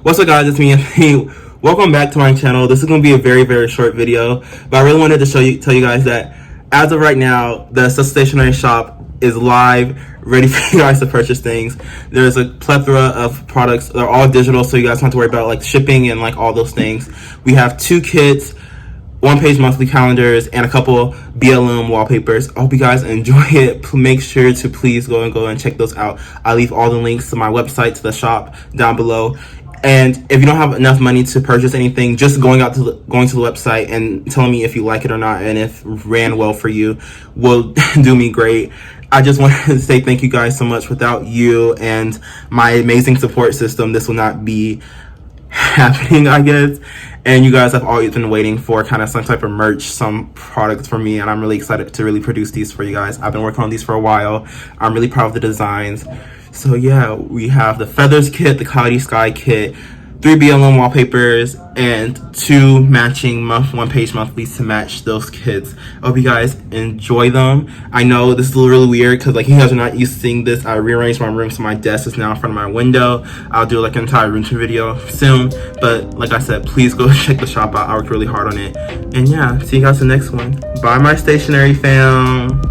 What's up, guys? It's me, Anthony. Welcome back to my channel. This is going to be a very short video, but I really wanted to tell you guys that as of right now, the sooo stationery shop is live, ready for you guys to purchase things. There's a plethora of products. They're all digital, so you guys don't have to worry about like shipping and like all those things. We have 2 kits, 1-page monthly calendars, and a couple BLM wallpapers. I hope you guys enjoy it. Make sure to please go and check those out. I'll leave all the links to my website, to the shop down below. And if you don't have enough money to purchase anything, just going to the website and telling me if you like it or not and if it ran well for you will do me great. I just wanted to say thank you guys so much. Without you and my amazing support system, this will not be happening, I guess. And you guys have always been waiting for kind of some type of merch, some products for me, and I'm really excited to really produce these for you guys. I've been working on these for a while. I'm really proud of the designs. So yeah, we have the feathers kit, the cloudy sky kit, 3 BLM wallpapers, and 2 matching 1-page monthlies to match those kits. I hope you guys enjoy them. I know this is really weird because like you guys are not used to seeing this. I rearranged my room so my desk is now in front of my window. I'll do like an entire room tour video soon. But like I said, please go check the shop out. I worked really hard on it. And yeah, see you guys in the next one. Bye, my stationery fam.